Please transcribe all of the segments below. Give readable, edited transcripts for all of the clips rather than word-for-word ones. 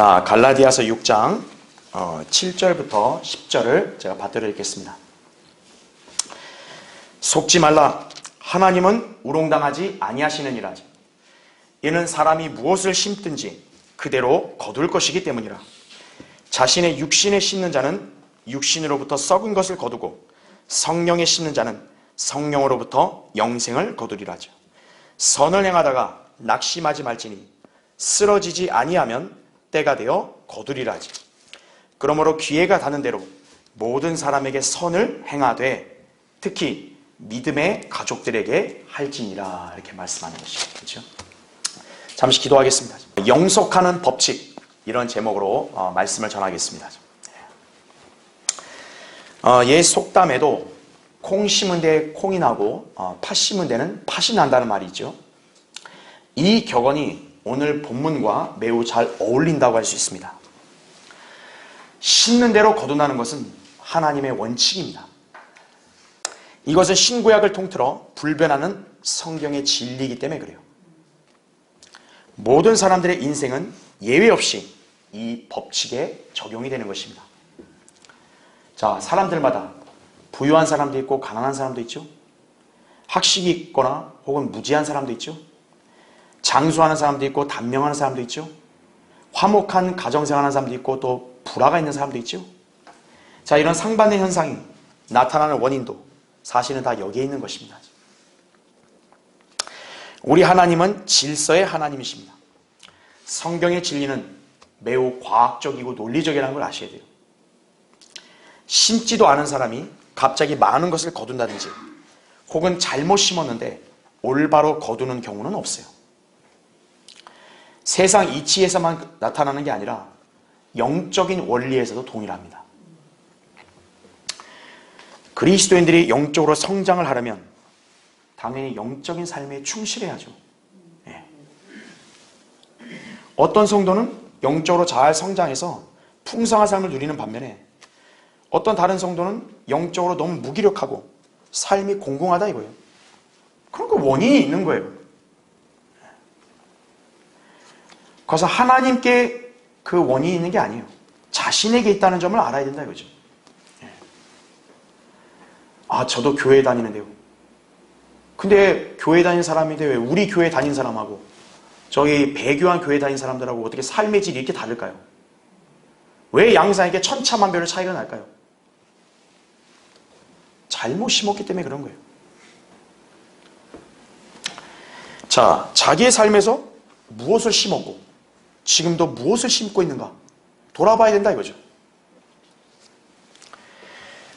갈라디아서 6장 7절부터 10절을 제가 받들어 읽겠습니다. 속지 말라. 하나님은 우롱당하지 아니하시느니라. 이는 사람이 무엇을 심든지 그대로 거둘 것이기 때문이라. 자신의 육신에 심는 자는 육신으로부터 썩은 것을 거두고 성령에 심는 자는 성령으로부터 영생을 거두리라. 선을 행하다가 낙심하지 말지니 쓰러지지 아니하면 때가 되어 거두리라. 그러므로 기회가 닿는 대로 모든 사람에게 선을 행하되 특히 믿음의 가족들에게 할지니라. 이렇게 말씀하는 것이죠. 그렇죠? 잠시 기도하겠습니다. 영속하는 법칙, 이런 제목으로 말씀을 전하겠습니다. 옛 속담에도 콩 심은 데에 콩이 나고 팥 심은 데는 팥이 난다는 말이 있죠. 이 격언이 오늘 본문과 매우 잘 어울린다고 할 수 있습니다. 심는 대로 거둔다는 것은 하나님의 원칙입니다. 이것은 신구약을 통틀어 불변하는 성경의 진리이기 때문에 그래요. 모든 사람들의 인생은 예외 없이 이 법칙에 적용이 되는 것입니다. 자, 사람들마다 부유한 사람도 있고 가난한 사람도 있죠. 학식이 있거나 혹은 무지한 사람도 있죠. 장수하는 사람도 있고 단명하는 사람도 있죠. 화목한 가정생활하는 사람도 있고 또 불화가 있는 사람도 있죠. 자, 이런 상반된 현상이 나타나는 원인도 사실은 다 여기에 있는 것입니다. 우리 하나님은 질서의 하나님이십니다. 성경의 진리는 매우 과학적이고 논리적이라는 걸 아셔야 돼요. 심지도 않은 사람이 갑자기 많은 것을 거둔다든지 혹은 잘못 심었는데 올바로 거두는 경우는 없어요. 세상 이치에서만 나타나는 게 아니라 영적인 원리에서도 동일합니다. 그리스도인들이 영적으로 성장을 하려면 당연히 영적인 삶에 충실해야죠. 예. 어떤 성도는 영적으로 잘 성장해서 풍성한 삶을 누리는 반면에 어떤 다른 성도는 영적으로 너무 무기력하고 삶이 공공하다 이거예요. 그런 그 원인이 있는 거예요. 그래서 하나님께 그 원인이 있는 게 아니에요. 자신에게 있다는 점을 알아야 된다 이거죠. 아, 저도 교회 다니는데요. 근데 교회 다니는 사람인데 왜 우리 교회 다니는 사람하고 저기 배교한 교회 다니는 사람들하고 어떻게 삶의 질이 이렇게 다를까요? 왜 양상에게 천차만별의 차이가 날까요? 잘못 심었기 때문에 그런 거예요. 자, 자기의 삶에서 무엇을 심었고 지금도 무엇을 심고 있는가 돌아봐야 된다 이거죠.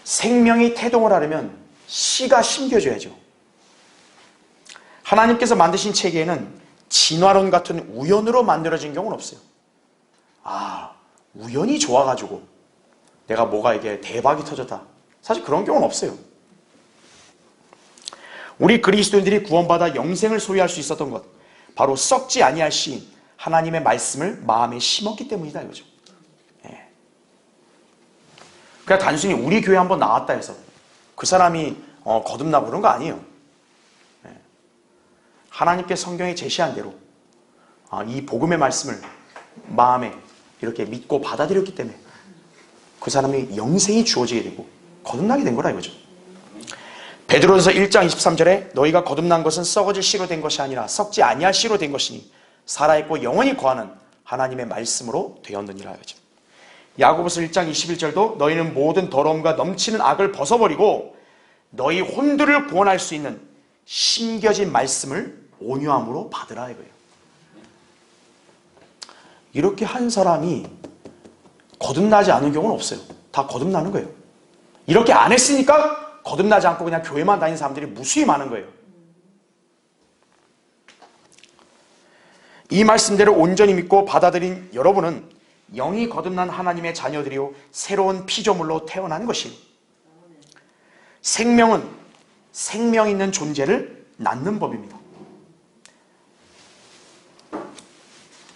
생명이 태동을 하려면 씨가 심겨져야죠. 하나님께서 만드신 체계에는 진화론 같은 우연으로 만들어진 경우는 없어요. 아, 우연히 좋아가지고 내가 뭐가 이게 대박이 터졌다. 사실 그런 경우는 없어요. 우리 그리스도인들이 구원받아 영생을 소유할 수 있었던 것, 바로 썩지 아니할 씨인 하나님의 말씀을 마음에 심었기 때문이다 이거죠. 예. 그냥 단순히 우리 교회 한번 나왔다 해서 그 사람이 거듭나고 그런 거 아니에요. 예. 하나님께 성경에 제시한 대로 이 복음의 말씀을 마음에 이렇게 믿고 받아들였기 때문에 그 사람이 영생이 주어지게 되고 거듭나게 된 거라 이거죠. 베드로전서 1장 23절에 너희가 거듭난 것은 썩어질 씨로 된 것이 아니라 썩지 아니할 씨로 된 것이니 살아있고 영원히 거하는 하나님의 말씀으로 되었느니라 이거죠. 야고보서 1장 21절도 너희는 모든 더러움과 넘치는 악을 벗어버리고 너희 혼들을 구원할 수 있는 심겨진 말씀을 온유함으로 받으라 이거예요. 이렇게 한 사람이 거듭나지 않은 경우는 없어요. 다 거듭나는 거예요. 이렇게 안 했으니까 거듭나지 않고 그냥 교회만 다니는 사람들이 무수히 많은 거예요. 이 말씀대로 온전히 믿고 받아들인 여러분은 영이 거듭난 하나님의 자녀들이요 새로운 피조물로 태어난 것이에요. 생명은 생명 있는 존재를 낳는 법입니다.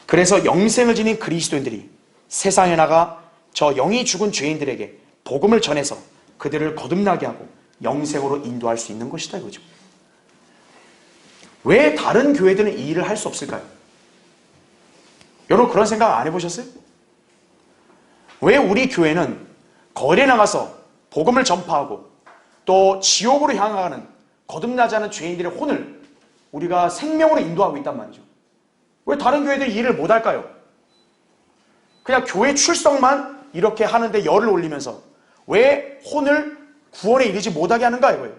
그래서 영생을 지닌 그리스도인들이 세상에 나가 저 영이 죽은 죄인들에게 복음을 전해서 그들을 거듭나게 하고 영생으로 인도할 수 있는 것이다 이거죠. 왜 다른 교회들은 이 일을 할 수 없을까요? 여러분 그런 생각 안 해보셨어요? 왜 우리 교회는 거리에 나가서 복음을 전파하고 또 지옥으로 향하는 거듭나지 않은 죄인들의 혼을 우리가 생명으로 인도하고 있단 말이죠. 왜 다른 교회들이 일을 못할까요? 그냥 교회 출석만 이렇게 하는데 열을 올리면서 왜 혼을 구원에 이르지 못하게 하는가 이거예요.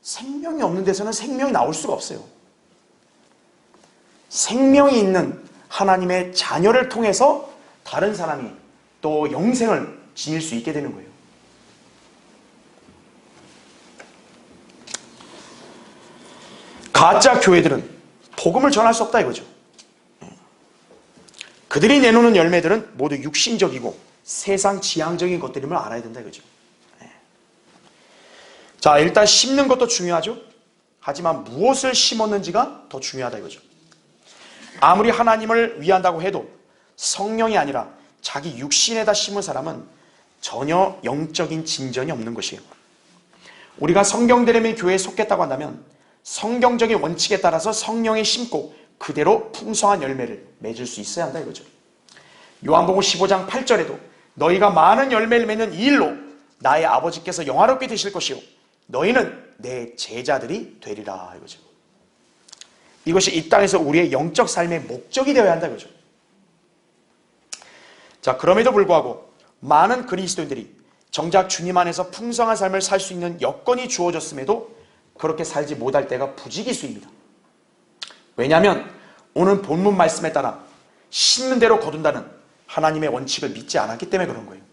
생명이 없는 데서는 생명이 나올 수가 없어요. 생명이 있는 하나님의 자녀를 통해서 다른 사람이 또 영생을 지닐 수 있게 되는 거예요. 가짜 교회들은 복음을 전할 수 없다 이거죠. 그들이 내놓는 열매들은 모두 육신적이고 세상 지향적인 것들임을 알아야 된다 이거죠. 자, 일단 심는 것도 중요하죠. 하지만 무엇을 심었는지가 더 중요하다 이거죠. 아무리 하나님을 위한다고 해도 성령이 아니라 자기 육신에다 심은 사람은 전혀 영적인 진전이 없는 것이에요. 우리가 성경대레미 교회에 속했다고 한다면 성경적인 원칙에 따라서 성령에 심고 그대로 풍성한 열매를 맺을 수 있어야 한다 이거죠. 요한복음 15장 8절에도 너희가 많은 열매를 맺는 이 일로 나의 아버지께서 영화롭게 되실 것이요 너희는 내 제자들이 되리라 이거죠. 이것이 이 땅에서 우리의 영적 삶의 목적이 되어야 한다 이거죠. 자, 그럼에도 불구하고 많은 그리스도인들이 정작 주님 안에서 풍성한 삶을 살 수 있는 여건이 주어졌음에도 그렇게 살지 못할 때가 부지기수입니다. 왜냐하면 오늘 본문 말씀에 따라 심는 대로 거둔다는 하나님의 원칙을 믿지 않았기 때문에 그런 거예요.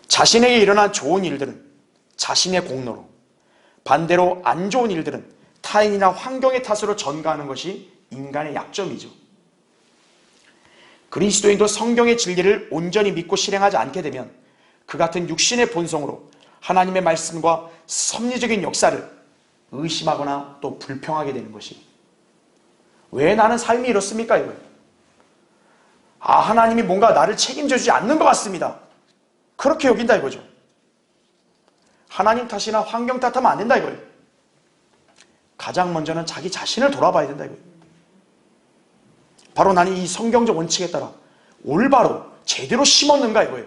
자신에게 일어난 좋은 일들은 자신의 공로로, 반대로 안 좋은 일들은 타인이나 환경의 탓으로 전가하는 것이 인간의 약점이죠. 그리스도인도 성경의 진리를 온전히 믿고 실행하지 않게 되면 그 같은 육신의 본성으로 하나님의 말씀과 섭리적인 역사를 의심하거나 또 불평하게 되는 것이 왜 나는 삶이 이렇습니까? 이거예요. 하나님이 뭔가 나를 책임져 주지 않는 것 같습니다. 그렇게 여긴다 이거죠. 하나님 탓이나 환경 탓하면 안 된다 이거예요. 가장 먼저는 자기 자신을 돌아봐야 된다 이거예요. 바로 나는 이 성경적 원칙에 따라 올바로 제대로 심었는가 이거예요.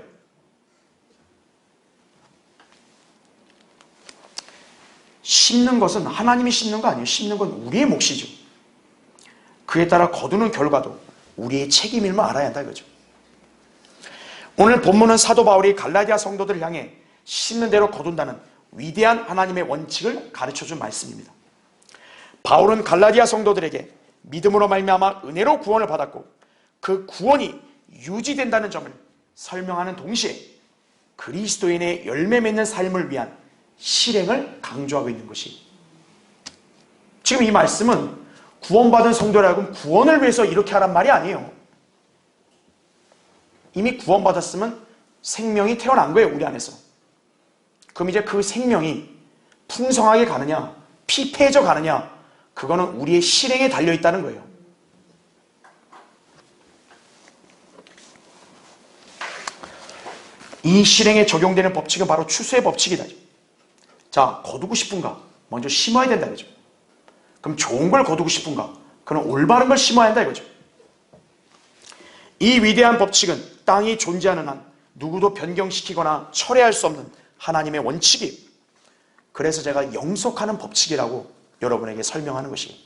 심는 것은 하나님이 심는 거 아니에요. 심는 건 우리의 몫이죠. 그에 따라 거두는 결과도 우리의 책임임을 알아야 한다 이거죠. 오늘 본문은 사도 바울이 갈라디아 성도들을 향해 심는 대로 거둔다는 위대한 하나님의 원칙을 가르쳐준 말씀입니다. 바울은 갈라디아 성도들에게 믿음으로 말미암아 은혜로 구원을 받았고 그 구원이 유지된다는 점을 설명하는 동시에 그리스도인의 열매 맺는 삶을 위한 실행을 강조하고 있는 것이, 지금 이 말씀은 구원받은 성도라고 구원을 위해서 이렇게 하란 말이 아니에요. 이미 구원받았으면 생명이 태어난 거예요, 우리 안에서. 그럼 이제 그 생명이 풍성하게 가느냐 피폐해져 가느냐, 그거는 우리의 실행에 달려있다는 거예요. 이 실행에 적용되는 법칙은 바로 추수의 법칙이다. 자, 거두고 싶은가? 먼저 심어야 된다 이거죠. 그럼 좋은 걸 거두고 싶은가? 그럼 올바른 걸 심어야 한다 이거죠. 이 위대한 법칙은 땅이 존재하는 한 누구도 변경시키거나 철회할 수 없는 하나님의 원칙이에요. 그래서 제가 영속하는 법칙이라고 여러분에게 설명하는 것이에요.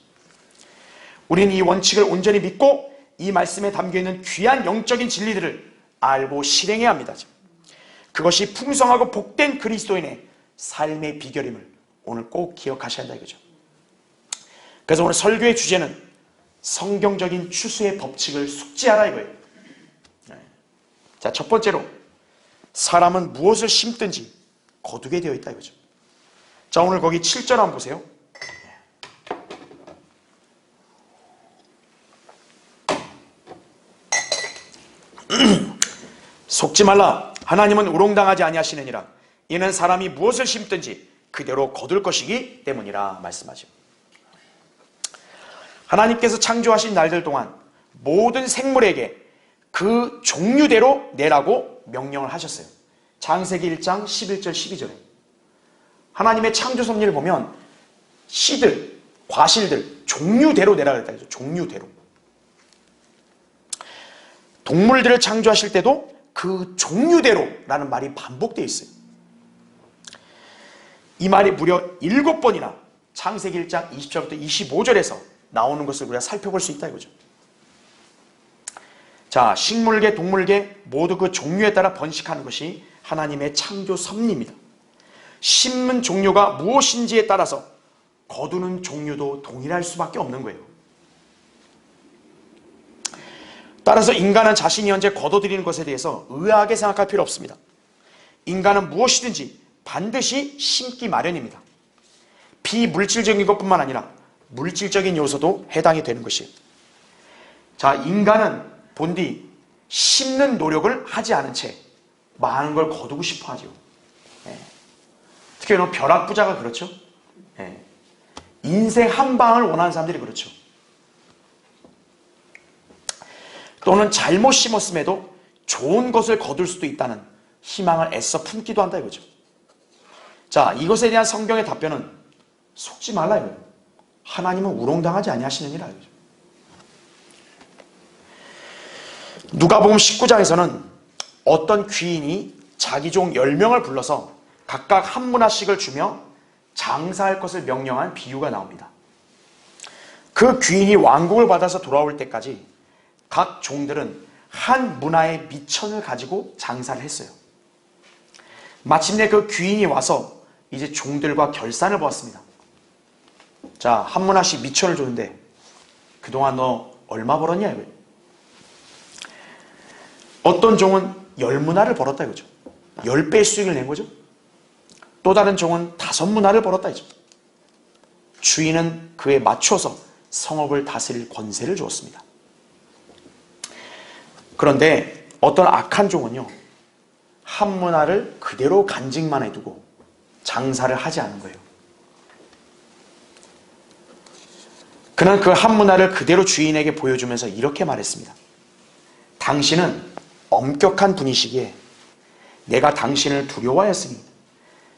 우리는 이 원칙을 온전히 믿고 이 말씀에 담겨있는 귀한 영적인 진리들을 알고 실행해야 합니다. 그것이 풍성하고 복된 그리스도인의 삶의 비결임을 오늘 꼭 기억하셔야 한다 이거죠. 그래서 오늘 설교의 주제는 성경적인 추수의 법칙을 숙지하라 이거예요. 자, 첫 번째로 사람은 무엇을 심든지 거두게 되어 있다 이거죠. 자, 오늘 거기 7절 한번 보세요. 속지 말라. 하나님은 우롱당하지 아니하시느니라. 이는 사람이 무엇을 심든지 그대로 거둘 것이기 때문이라 말씀하죠. 하나님께서 창조하신 날들 동안 모든 생물에게 그 종류대로 내라고 명령을 하셨어요. 창세기 1장 11절 12절에 하나님의 창조 섭리를 보면 씨들, 과실들 종류대로 내라 그랬다. 종류대로. 동물들을 창조하실 때도 그 종류대로라는 말이 반복되어 있어요. 이 말이 무려 7번이나 창세기 1장 20절부터 25절에서 나오는 것을 우리가 살펴볼 수 있다 이거죠. 자, 식물계, 동물계 모두 그 종류에 따라 번식하는 것이 하나님의 창조 섭리입니다. 심는 종류가 무엇인지에 따라서 거두는 종류도 동일할 수밖에 없는 거예요. 따라서 인간은 자신이 현재 거둬들이는 것에 대해서 의아하게 생각할 필요 없습니다. 인간은 무엇이든지 반드시 심기 마련입니다. 비물질적인 것뿐만 아니라 물질적인 요소도 해당이 되는 것이에요. 자, 인간은 본디 심는 노력을 하지 않은 채 많은 걸 거두고 싶어 하죠. 특히 벼락부자가 그렇죠. 인생 한 방을 원하는 사람들이 그렇죠. 또는 잘못 심었음에도 좋은 것을 거둘 수도 있다는 희망을 애써 품기도 한다 이거죠. 자, 이것에 대한 성경의 답변은 속지 말라 이거예요. 하나님은 우롱당하지 아니하시느니라 이거죠. 누가복음 19장에서는 어떤 귀인이 자기 종 10명을 불러서 각각 한 문화씩을 주며 장사할 것을 명령한 비유가 나옵니다. 그 귀인이 왕국을 받아서 돌아올 때까지 각 종들은 한 문화의 미천을 가지고 장사를 했어요. 마침내 그 귀인이 와서 이제 종들과 결산을 보았습니다. 자, 한 문화씩 미천을 줬는데 그동안 너 얼마 벌었냐 이거예요. 어떤 종은 10문화를 벌었다 이거죠. 10배의 수익을 낸 거죠. 또 다른 종은 5문화를 벌었다 이죠. 주인은 그에 맞춰서 성읍을 다스릴 권세를 주었습니다. 그런데 어떤 악한 종은요, 한 문화를 그대로 간직만 해두고 장사를 하지 않은 거예요. 그는 그 한 문화를 그대로 주인에게 보여주면서 이렇게 말했습니다. 당신은 엄격한 분이시기에 내가 당신을 두려워하였으니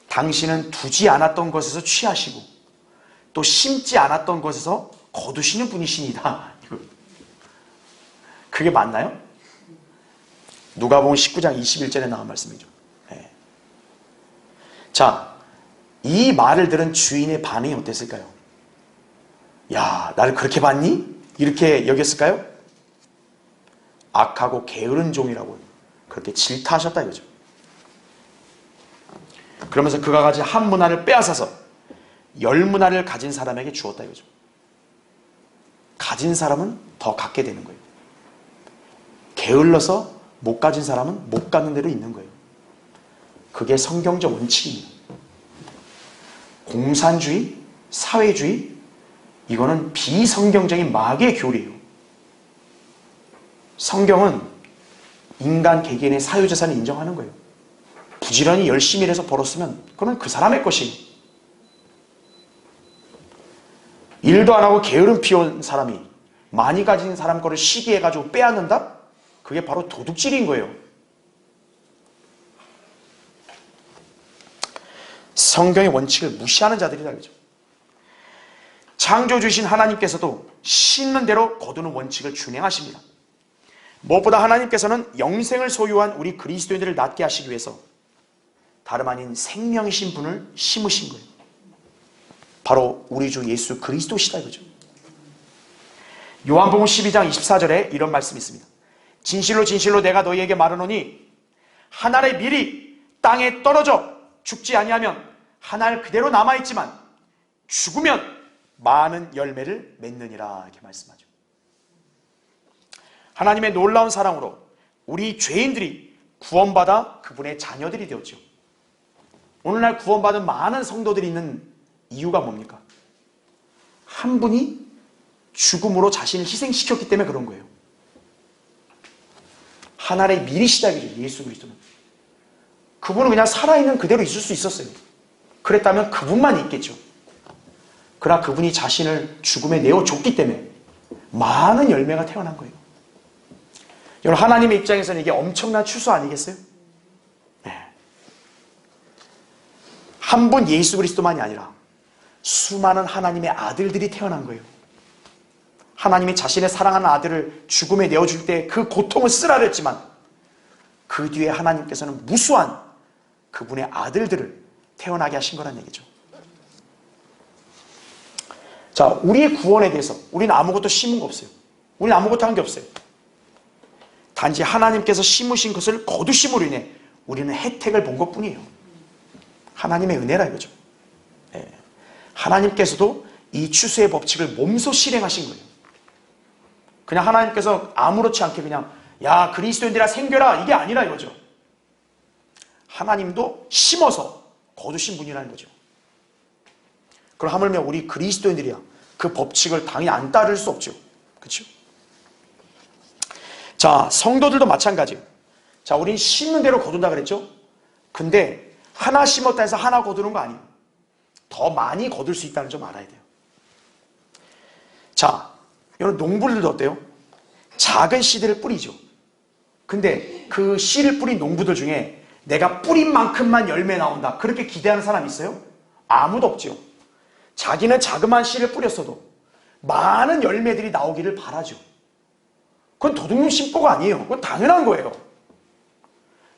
당신은 두지 않았던 것에서 취하시고 또 심지 않았던 것에서 거두시는 분이시니다. 그게 맞나요? 누가복음 19장 21절에 나온 말씀이죠. 네. 자, 이 말을 들은 주인의 반응이 어땠을까요? 야, 나를 그렇게 봤니? 이렇게 여겼을까요? 악하고 게으른 종이라고 그렇게 질타하셨다 이거죠. 그러면서 그가 가진 한 문화를 빼앗아서 10문화를 가진 사람에게 주었다 이거죠. 가진 사람은 더 갖게 되는 거예요. 게을러서 못 가진 사람은 못 가는 대로 있는 거예요. 그게 성경적 원칙입니다. 공산주의, 사회주의, 이거는 비성경적인 마귀의 교리예요. 성경은 인간 개개인의 사유재산을 인정하는 거예요. 부지런히 열심히 일해서 벌었으면 그건 그 사람의 것이에요. 일도 안 하고 게으름 피운 사람이 많이 가진 사람 거를 시기해가지고 빼앗는다? 그게 바로 도둑질인 거예요. 성경의 원칙을 무시하는 자들이다 그죠. 창조주신 하나님께서도 심는 대로 거두는 원칙을 준행하십니다. 무엇보다 하나님께서는 영생을 소유한 우리 그리스도인들을 낫게 하시기 위해서 다름 아닌 생명이신 분을 심으신 거예요. 바로 우리 주 예수 그리스도시다 이거죠. 요한복음 12장 24절에 이런 말씀이 있습니다. 진실로 진실로 내가 너희에게 말하노니 한 알의 밀이 땅에 떨어져 죽지 아니하면 한 알 그대로 남아있지만 죽으면 많은 열매를 맺느니라 이렇게 말씀하죠. 하나님의 놀라운 사랑으로 우리 죄인들이 구원받아 그분의 자녀들이 되었죠. 오늘날 구원받은 많은 성도들이 있는 이유가 뭡니까? 한 분이 죽음으로 자신을 희생시켰기 때문에 그런 거예요. 하나의 미리 시작이죠. 예수 그리스도는. 그분은 그냥 살아있는 그대로 있을 수 있었어요. 그랬다면 그분만 있겠죠. 그러나 그분이 자신을 죽음에 내어줬기 때문에 많은 열매가 태어난 거예요. 여러분, 하나님의 입장에서는 이게 엄청난 추수 아니겠어요? 네. 한 분 예수 그리스도만이 아니라 수많은 하나님의 아들들이 태어난 거예요. 하나님이 자신의 사랑하는 아들을 죽음에 내어줄 때 그 고통을 쓰라렸지만 그 뒤에 하나님께서는 무수한 그분의 아들들을 태어나게 하신 거란 얘기죠. 자, 우리의 구원에 대해서 우리는 아무것도 심은 거 없어요. 우리는 아무것도 한 게 없어요. 단지 하나님께서 심으신 것을 거두심으로 인해 우리는 혜택을 본 것뿐이에요. 하나님의 은혜라 이거죠. 네. 하나님께서도 이 추수의 법칙을 몸소 실행하신 거예요. 그냥 하나님께서 아무렇지 않게 그냥 야 그리스도인들아 생겨라 이게 아니라 이거죠. 하나님도 심어서 거두신 분이라는 거죠. 그럼 하물며 우리 그리스도인들이야 그 법칙을 당연히 안 따를 수 없죠. 그렇죠? 자, 성도들도 마찬가지예요. 자, 우린 심는 대로 거둔다 그랬죠? 근데 하나 심었다 해서 하나 거두는 거 아니에요. 더 많이 거둘 수 있다는 점 알아야 돼요. 자, 여러분 농부들도 어때요? 작은 씨들을 뿌리죠. 근데 그 씨를 뿌린 농부들 중에 내가 뿌린 만큼만 열매 나온다 그렇게 기대하는 사람 있어요? 아무도 없죠. 자기는 자그마한 씨를 뿌렸어도 많은 열매들이 나오기를 바라죠. 그건 도둑놈 심보가 아니에요. 그건 당연한 거예요.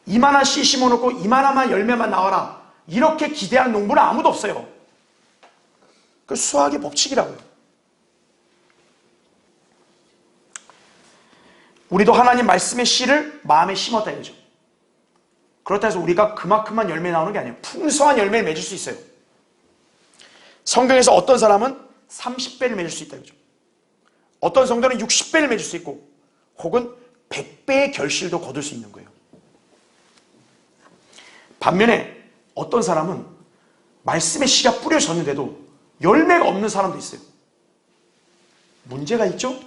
이만한 씨 심어놓고 이만한 열매만 나와라 이렇게 기대하는 농부는 아무도 없어요. 그 수학의 법칙이라고요. 우리도 하나님 말씀의 씨를 마음에 심었다 이거죠. 그렇다 해서 우리가 그만큼만 열매 나오는 게 아니에요. 풍성한 열매를 맺을 수 있어요. 성경에서 어떤 사람은 30배를 맺을 수 있다 이거죠. 어떤 성도는 60배를 맺을 수 있고 혹은 100배의 결실도 거둘 수 있는 거예요. 반면에 어떤 사람은 말씀의 씨가 뿌려졌는데도 열매가 없는 사람도 있어요. 문제가 있죠?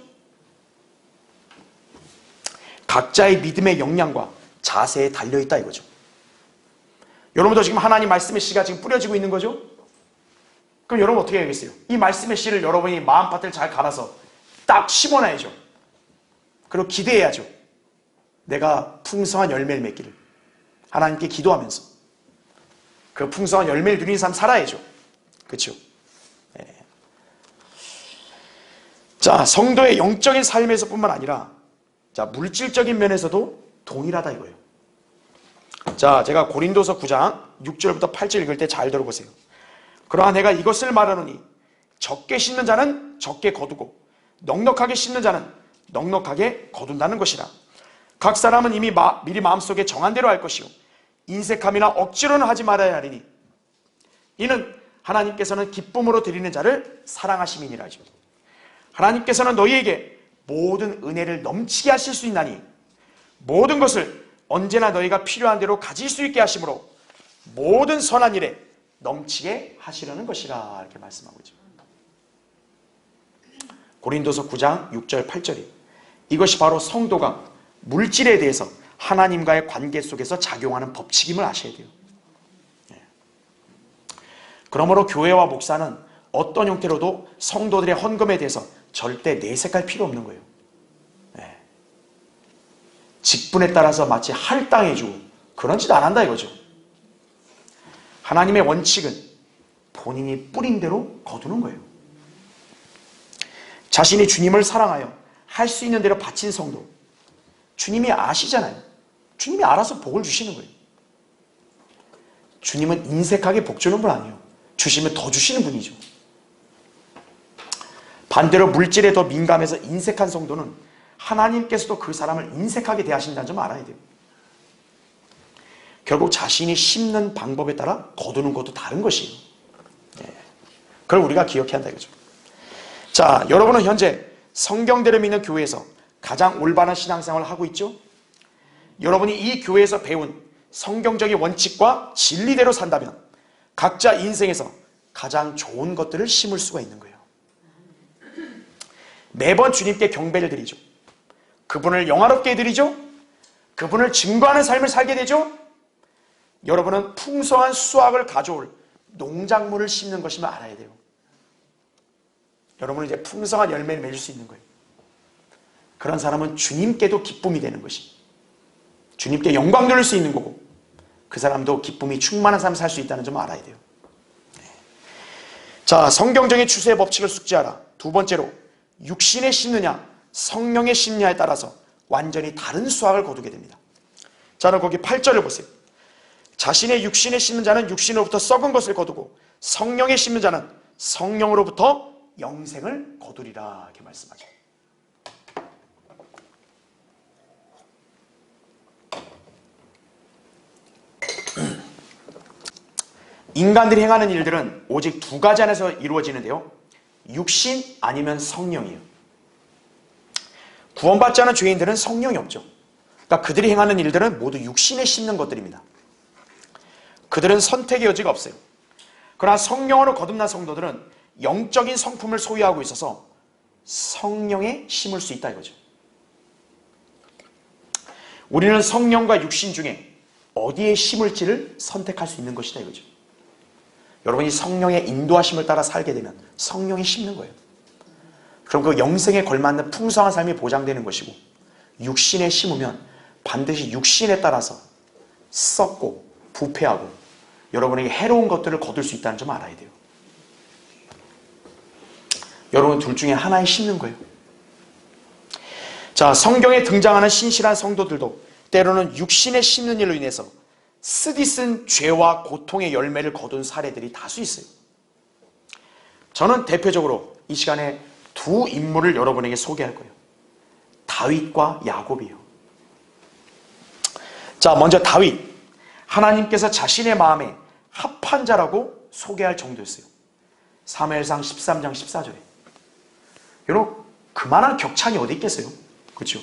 각자의 믿음의 역량과 자세에 달려있다 이거죠. 여러분도 지금 하나님 말씀의 씨가 지금 뿌려지고 있는 거죠? 그럼 여러분 어떻게 해야겠어요? 이 말씀의 씨를 여러분이 마음밭을 잘 갈아서 딱 심어놔야죠. 그리고 기대해야죠. 내가 풍성한 열매를 맺기를 하나님께 기도하면서 그 풍성한 열매를 누리는 삶 살아야죠. 그렇죠? 네. 자, 성도의 영적인 삶에서뿐만 아니라 자, 물질적인 면에서도 동일하다 이거예요. 자, 제가 고린도서 9장 6절부터 8절 읽을 때 잘 들어보세요. 그러나 내가 이것을 말하노니 적게 심는 자는 적게 거두고 넉넉하게 심는 자는 넉넉하게 거둔다는 것이라. 각 사람은 이미 미리 마음속에 정한 대로 할 것이요 인색함이나 억지로는 하지 말아야 하리니 이는 하나님께서는 기쁨으로 드리는 자를 사랑하심이니라죠. 하나님께서는 너희에게 모든 은혜를 넘치게 하실 수 있나니 모든 것을 언제나 너희가 필요한 대로 가질 수 있게 하심으로 모든 선한 일에 넘치게 하시려는 것이라 이렇게 말씀하고 있죠. 고린도서 9장 6절 8절이 이것이 바로 성도가 물질에 대해서 하나님과의 관계 속에서 작용하는 법칙임을 아셔야 돼요. 그러므로 교회와 목사는 어떤 형태로도 성도들의 헌금에 대해서 절대 내색할 필요 없는 거예요. 직분에 따라서 마치 할당해주고 그런 짓 안 한다 이거죠. 하나님의 원칙은 본인이 뿌린 대로 거두는 거예요. 자신이 주님을 사랑하여 할 수 있는 대로 바친 성도 주님이 아시잖아요. 주님이 알아서 복을 주시는 거예요. 주님은 인색하게 복 주는 분 아니에요. 주시면 더 주시는 분이죠. 반대로 물질에 더 민감해서 인색한 성도는 하나님께서도 그 사람을 인색하게 대하신다는 점 알아야 돼요. 결국 자신이 심는 방법에 따라 거두는 것도 다른 것이에요. 그걸 우리가 기억해야 한다 이거죠. 자, 여러분은 현재 성경대로 믿는 교회에서 가장 올바른 신앙생활을 하고 있죠? 여러분이 이 교회에서 배운 성경적인 원칙과 진리대로 산다면 각자 인생에서 가장 좋은 것들을 심을 수가 있는 거예요. 매번 주님께 경배를 드리죠. 그분을 영화롭게 드리죠. 그분을 증거하는 삶을 살게 되죠. 여러분은 풍성한 수확을 가져올 농작물을 심는 것임을 알아야 돼요. 여러분은 이제 풍성한 열매를 맺을 수 있는 거예요. 그런 사람은 주님께도 기쁨이 되는 것이 주님께 영광 돌릴 수 있는 거고 그 사람도 기쁨이 충만한 삶을 살 수 있다는 점을 알아야 돼요. 자, 성경적인 추수의 법칙을 숙지하라. 두 번째로 육신에 심느냐 성령에 심느냐에 따라서 완전히 다른 수확을 거두게 됩니다. 자, 거기 8절을 보세요. 자신의 육신에 심는 자는 육신으로부터 썩은 것을 거두고 성령에 심는 자는 성령으로부터 영생을 거두리라, 이렇게 말씀하죠. 인간들이 행하는 일들은 오직 두 가지 안에서 이루어지는데요, 육신 아니면 성령이에요. 구원받지 않은 죄인들은 성령이 없죠. 그러니까 그들이 행하는 일들은 모두 육신에 심는 것들입니다. 그들은 선택의 여지가 없어요. 그러나 성령으로 거듭난 성도들은 영적인 성품을 소유하고 있어서 성령에 심을 수 있다 이거죠. 우리는 성령과 육신 중에 어디에 심을지를 선택할 수 있는 것이다 이거죠. 여러분이 성령의 인도하심을 따라 살게 되면 성령에 심는 거예요. 그럼 그 영생에 걸맞는 풍성한 삶이 보장되는 것이고, 육신에 심으면 반드시 육신에 따라서 썩고 부패하고 여러분에게 해로운 것들을 거둘 수 있다는 점 알아야 돼요. 여러분 둘 중에 하나에 심는 거예요. 자, 성경에 등장하는 신실한 성도들도 때로는 육신에 심는 일로 인해서 쓰디쓴 죄와 고통의 열매를 거둔 사례들이 다수 있어요. 저는 대표적으로 이 시간에 두 인물을 여러분에게 소개할 거예요. 다윗과 야곱이에요. 자, 먼저 다윗. 하나님께서 자신의 마음에 합한 자라고 소개할 정도였어요. 사무엘상 13장 14절에. 여러분, 그만한 격찬이 어디 있겠어요? 그렇죠?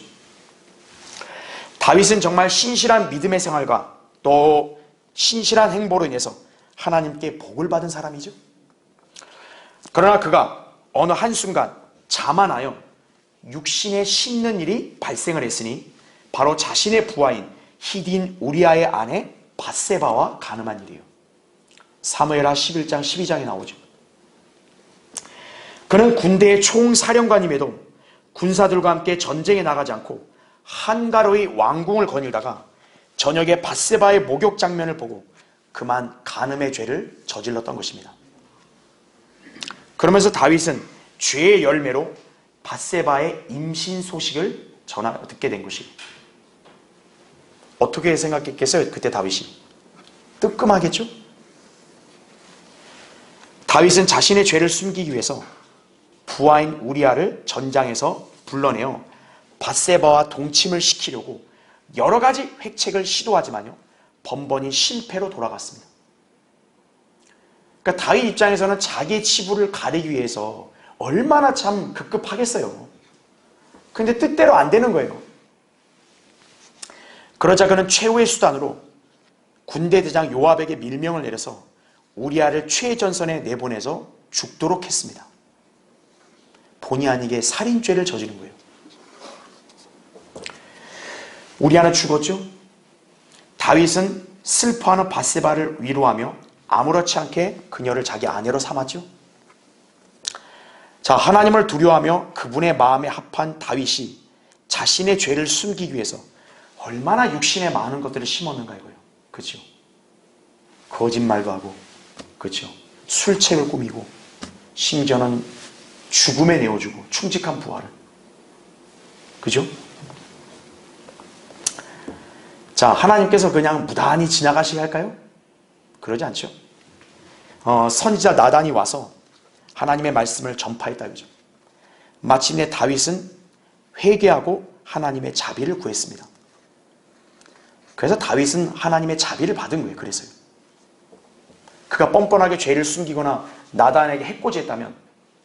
다윗은 정말 신실한 믿음의 생활과 또 신실한 행보로 인해서 하나님께 복을 받은 사람이죠. 그러나 그가 어느 한순간 자만하여 육신에 심는 일이 발생을 했으니 바로 자신의 부하인 히딘 우리아의 아내 밧세바와 간음한 일이에요. 사무엘하 11장 12장에 나오죠. 그는 군대의 총사령관임에도 군사들과 함께 전쟁에 나가지 않고 한가로이 왕궁을 거닐다가 저녁에 밧세바의 목욕 장면을 보고 그만 간음의 죄를 저질렀던 것입니다. 그러면서 다윗은 죄의 열매로 밧세바의 임신 소식을 듣게 된 것이에요. 어떻게 생각했겠어요? 그때 다윗이 뜨끔하겠죠? 다윗은 자신의 죄를 숨기기 위해서 부하인 우리아를 전장에서 불러내어 밧세바와 동침을 시키려고 여러 가지 획책을 시도하지만요, 번번이 실패로 돌아갔습니다. 그러니까 다윗 입장에서는 자기의 치부를 가리기 위해서 얼마나 참 급급하겠어요. 근데 뜻대로 안 되는 거예요. 그러자 그는 최후의 수단으로 군대 대장 요압에게 밀명을 내려서 우리아를 최전선에 내보내서 죽도록 했습니다. 본의 아니게 살인죄를 저지른 거예요. 우리아는 죽었죠. 다윗은 슬퍼하는 밧세바를 위로하며 아무렇지 않게 그녀를 자기 아내로 삼았죠. 자, 하나님을 두려워하며 그분의 마음에 합한 다윗이 자신의 죄를 숨기기 위해서 얼마나 육신에 많은 것들을 심었는가 이거예요. 그렇죠? 거짓말도 하고, 그렇죠? 술책을 꾸미고, 심지어는 죽음에 내어주고 충직한 부하를. 그죠? 자, 하나님께서 그냥 무단히 지나가시게 할까요? 그러지 않죠. 선지자 나단이 와서 하나님의 말씀을 전파했다 이거죠. 마침내 다윗은 회개하고 하나님의 자비를 구했습니다. 그래서 다윗은 하나님의 자비를 받은 거예요. 그래서요. 그가 뻔뻔하게 죄를 숨기거나 나단에게 해코지했다면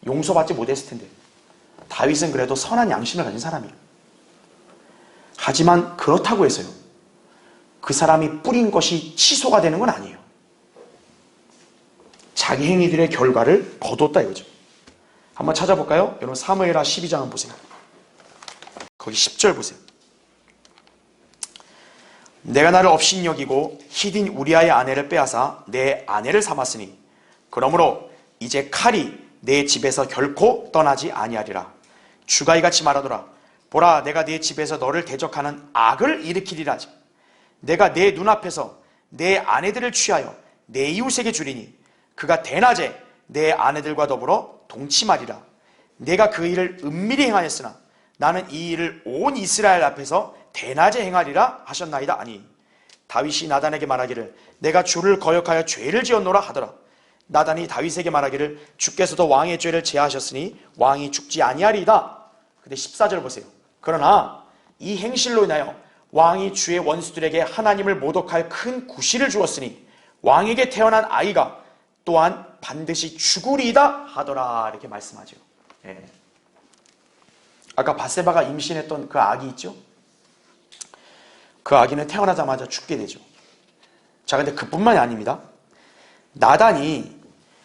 용서받지 못했을 텐데, 다윗은 그래도 선한 양심을 가진 사람이에요. 하지만 그렇다고 해서요, 그 사람이 뿌린 것이 취소가 되는 건 아니에요. 자기 행위들의 결과를 거뒀다 이거죠. 한번 찾아볼까요? 여러분 사무엘하 12장 한번 보세요. 거기 10절 보세요. 내가 나를 업신여기고 히딘 우리아의 아내를 빼앗아 내 아내를 삼았으니 그러므로 이제 칼이 내 집에서 결코 떠나지 아니하리라. 주가 이같이 말하더라. 보라, 내가 네 집에서 너를 대적하는 악을 일으키리라. 내가 내 눈앞에서 내 아내들을 취하여 내 이웃에게 주리니 그가 대낮에 내 아내들과 더불어 동침하리라. 내가 그 일을 은밀히 행하였으나 나는 이 일을 온 이스라엘 앞에서 대낮에 행하리라 하셨나이다. 아니, 다윗이 나단에게 말하기를 내가 주를 거역하여 죄를 지었노라 하더라. 나단이 다윗에게 말하기를 주께서도 왕의 죄를 제하셨으니 왕이 죽지 아니하리이다. 근데 14절 보세요. 그러나 이 행실로 인하여 왕이 주의 원수들에게 하나님을 모독할 큰 구실을 주었으니 왕에게 태어난 아이가 또한 반드시 죽으리이다 하더라. 이렇게 말씀하죠. 예. 아까 밧세바가 임신했던 그 아기 있죠? 그 아기는 태어나자마자 죽게 되죠. 자, 근데 그뿐만이 아닙니다. 나단이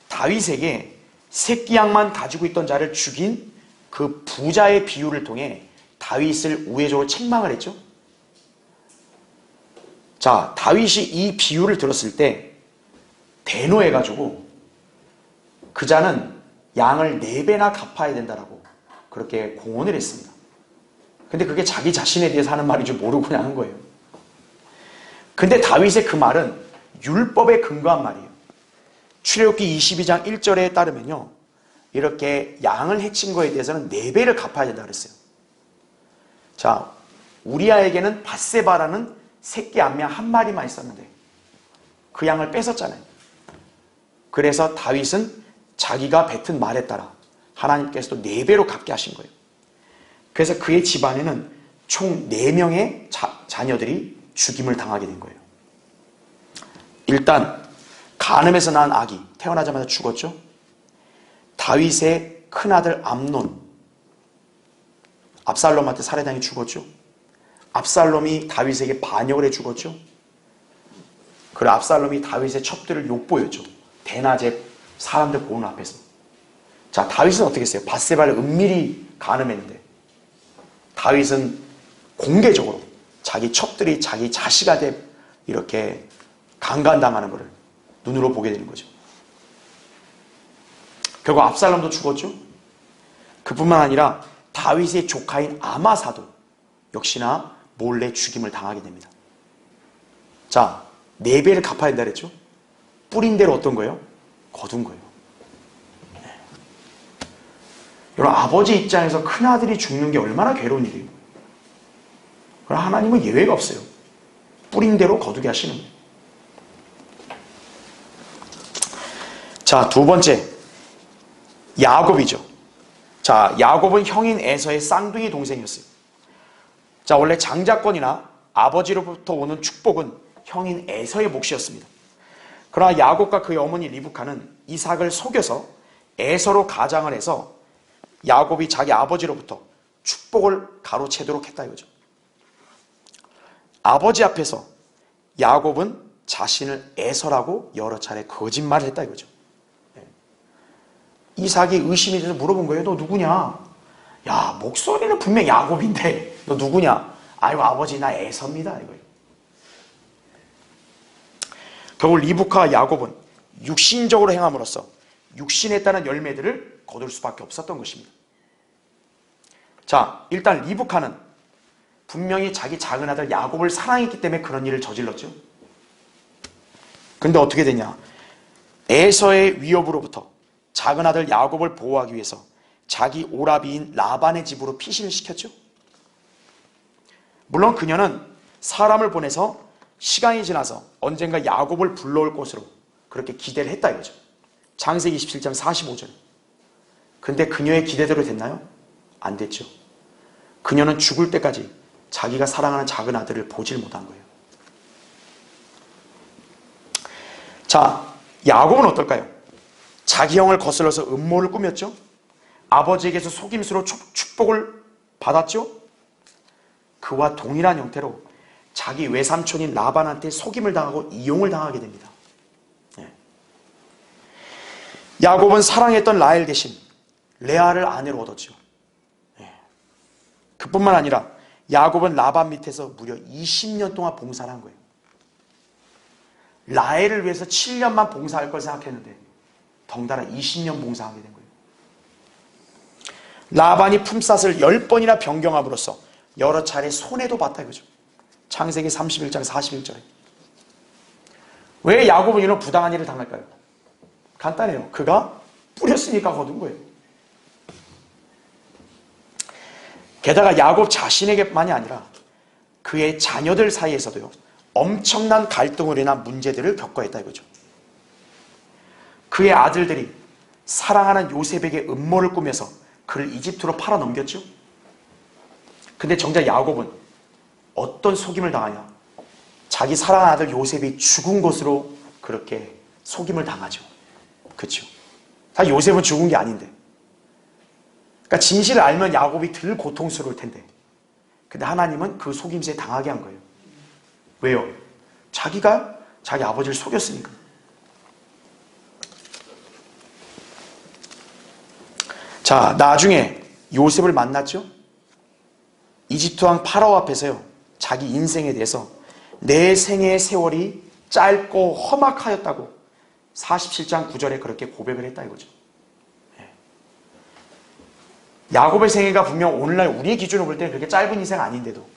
다윗에게 새끼 양만 가지고 있던 자를 죽인 그 부자의 비유를 통해 다윗을 우회적으로 책망을 했죠. 자, 다윗이 이 비유를 들었을 때 대노해가지고 그 자는 양을 4배나 갚아야 된다라고 그렇게 공언을 했습니다. 근데 그게 자기 자신에 대해서 하는 말인 줄 모르고 그냥 한 거예요. 근데 다윗의 그 말은 율법에 근거한 말이에요. 출애굽기 22장 1절에 따르면요, 이렇게 양을 해친 거에 대해서는 4배를 갚아야 된다 그랬어요. 자, 우리아에게는 밧세바라는 새끼 암양 한 마리만 있었는데 그 양을 뺏었잖아요. 그래서 다윗은 자기가 뱉은 말에 따라 하나님께서도 4배로 갚게 하신 거예요. 그래서 그의 집안에는 총 4명의 자녀들이 죽임을 당하게 된 거예요. 일단 간음에서 낳은 아기 태어나자마자 죽었죠. 다윗의 큰아들 암논, 압살롬한테 살해당해 죽었죠. 압살롬이 다윗에게 반역을 해 죽었죠. 그리고 압살롬이 다윗의 첩들을 욕보였죠. 대낮에 사람들 보는 앞에서. 자, 다윗은 어떻게 했어요? 밧세바를 은밀히 간음했는데 다윗은 공개적으로 자기 첩들이 자기 자식한테 이렇게 강간당하는 것을 눈으로 보게 되는 거죠. 결국 압살롬도 죽었죠. 그뿐만 아니라 다윗의 조카인 아마사도 역시나 몰래 죽임을 당하게 됩니다. 자, 4배를 갚아야 된다 그랬죠. 뿌린 대로 어떤 거예요? 거둔 거예요. 네. 여러분, 아버지 입장에서 큰아들이 죽는 게 얼마나 괴로운 일이에요. 그러나 하나님은 예외가 없어요. 뿌린 대로 거두게 하시는 거예요. 자, 두 번째, 야곱이죠. 자, 야곱은 형인 에서의 쌍둥이 동생이었어요. 자, 원래 장자권이나 아버지로부터 오는 축복은 형인 에서의 몫이었습니다. 그러나 야곱과 그의 어머니 리브카는 이삭을 속여서 에서로 가장을 해서 야곱이 자기 아버지로부터 축복을 가로채도록 했다 이거죠. 아버지 앞에서 야곱은 자신을 에서라고 여러 차례 거짓말을 했다 이거죠. 이삭이 의심이 돼서 물어본 거예요. 너 누구냐? 야, 목소리는 분명 야곱인데 너 누구냐? 아이고, 아버지 나 에서입니다 이거예요. 결국 리브카와 야곱은 육신적으로 행함으로써 육신에 따른 열매들을 거둘 수밖에 없었던 것입니다. 자, 일단 리브카는 분명히 자기 작은 아들 야곱을 사랑했기 때문에 그런 일을 저질렀죠. 근데 어떻게 되냐? 에서의 위협으로부터 작은 아들 야곱을 보호하기 위해서 자기 오라비인 라반의 집으로 피신을 시켰죠. 물론 그녀는 사람을 보내서 시간이 지나서 언젠가 야곱을 불러올 것으로 그렇게 기대를 했다 이거죠. 창세기 27장 45절. 근데 그녀의 기대대로 됐나요? 안 됐죠. 그녀는 죽을 때까지 자기가 사랑하는 작은 아들을 보질 못한 거예요. 자, 야곱은 어떨까요? 자기 형을 거슬러서 음모를 꾸몄죠. 아버지에게서 속임수로 축복을 받았죠. 그와 동일한 형태로 자기 외삼촌인 라반한테 속임을 당하고 이용을 당하게 됩니다. 야곱은 사랑했던 라헬 대신 레아를 아내로 얻었죠. 그뿐만 아니라 야곱은 라반 밑에서 무려 20년 동안 봉사를 한 거예요. 라헬을 위해서 7년만 봉사할 걸 생각했는데 덩달아 20년 봉사하게 된 거예요. 라반이 품삯을 10번이나 변경함으로써 여러 차례 손해도 봤다 이거죠. 창세기 31장 41절에. 왜 야곱은 이런 부당한 일을 당할까요? 간단해요. 그가 뿌렸으니까 거둔 거예요. 게다가 야곱 자신에게만이 아니라 그의 자녀들 사이에서도요, 엄청난 갈등으로 인한 문제들을 겪어야 했다 이거죠. 그의 아들들이 사랑하는 요셉에게 음모를 꾸며서 그를 이집트로 팔아 넘겼죠. 근데 정작 야곱은 어떤 속임을 당하냐? 자기 사랑하는 아들 요셉이 죽은 것으로 그렇게 속임을 당하죠. 그렇죠? 사실 요셉은 죽은 게 아닌데. 그러니까 진실을 알면 야곱이 덜 고통스러울 텐데. 근데 하나님은 그 속임새에 당하게 한 거예요. 왜요? 자기가 자기 아버지를 속였으니까. 자, 나중에 요셉을 만났죠? 이집트 왕 파라오 앞에서요, 자기 인생에 대해서 내 생애의 세월이 짧고 험악하였다고 47장 9절에 그렇게 고백을 했다 이거죠. 야곱의 생애가 분명 오늘날 우리의 기준으로 볼 때는 그렇게 짧은 인생 아닌데도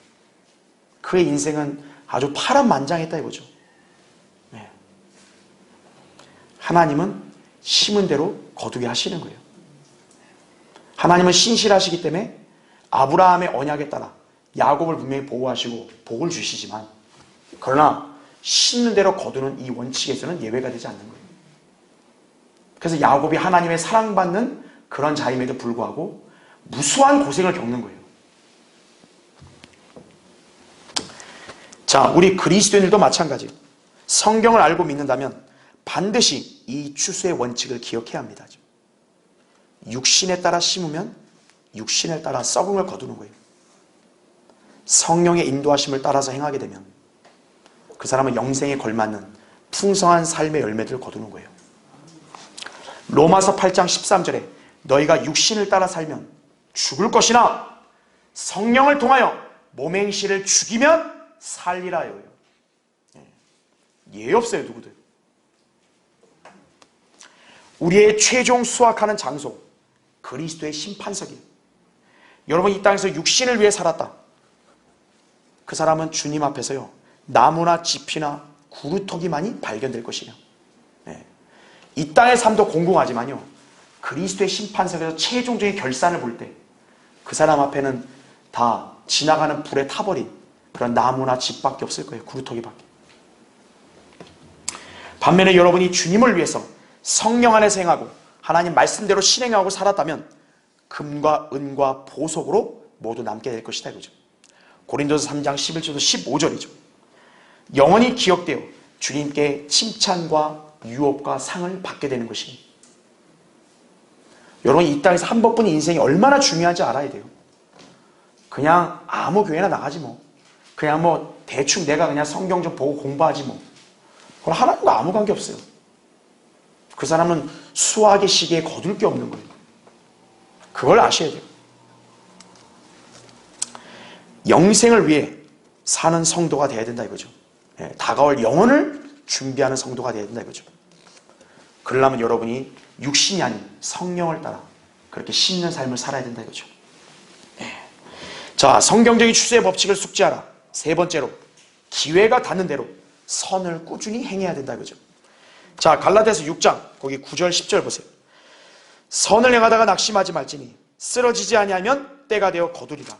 그의 인생은 아주 파란만장했다 이거죠. 하나님은 심은 대로 거두게 하시는 거예요. 하나님은 신실하시기 때문에 아브라함의 언약에 따라 야곱을 분명히 보호하시고 복을 주시지만, 그러나 심는 대로 거두는 이 원칙에서는 예외가 되지 않는 거예요. 그래서 야곱이 하나님의 사랑받는 그런 자임에도 불구하고 무수한 고생을 겪는 거예요. 자, 우리 그리스도인들도 마찬가지예요. 성경을 알고 믿는다면 반드시 이 추수의 원칙을 기억해야 합니다. 육신에 따라 심으면 육신에 따라 썩음을 거두는 거예요. 성령의 인도하심을 따라서 행하게 되면 그 사람은 영생에 걸맞는 풍성한 삶의 열매들을 거두는 거예요. 로마서 8장 13절에 너희가 육신을 따라 살면 죽을 것이나 성령을 통하여 몸의 행실을 죽이면 살리라요. 예 없어요, 누구들. 우리의 최종 수확하는 장소, 그리스도의 심판석이에요. 여러분, 이 땅에서 육신을 위해 살았다. 그 사람은 주님 앞에서요, 나무나 짚이나 구루터기만이 발견될 것이며, 이 땅의 삶도 공공하지만요, 그리스도의 심판석에서 최종적인 결산을 볼 때 그 사람 앞에는 다 지나가는 불에 타버린 그런 나무나 짚밖에 없을 거예요. 구루터기밖에. 반면에 여러분이 주님을 위해서 성령 안에서 행하고 하나님 말씀대로 실행하고 살았다면 금과 은과 보석으로 모두 남게 될 것이다 이거죠. 고린도서 3장 11절도 15절이죠. 영원히 기억되어 주님께 칭찬과 유업과 상을 받게 되는 것이니, 여러분 이 땅에서 한 번뿐인 인생이 얼마나 중요한지 알아야 돼요. 그냥 아무 교회나 나가지 뭐, 그냥 뭐 대충 내가 그냥 성경 좀 보고 공부하지 뭐, 그건 하나님과 아무 관계 없어요. 그 사람은 수학의 시기에 거둘 게 없는 거예요. 그걸 아셔야 돼요. 영생을 위해 사는 성도가 되어야 된다 이거죠. 다가올 영혼을 준비하는 성도가 되어야 된다 이거죠. 그러려면 여러분이 육신이 아닌 성령을 따라 그렇게 심는 삶을 살아야 된다 이거죠. 자, 성경적인 추수의 법칙을 숙지하라. 세 번째로, 기회가 닿는 대로 선을 꾸준히 행해야 된다 이거죠. 자, 갈라디아서 6장 거기 9절 10절 보세요. 선을 행하다가 낙심하지 말지니 쓰러지지 아니하면 때가 되어 거두리라.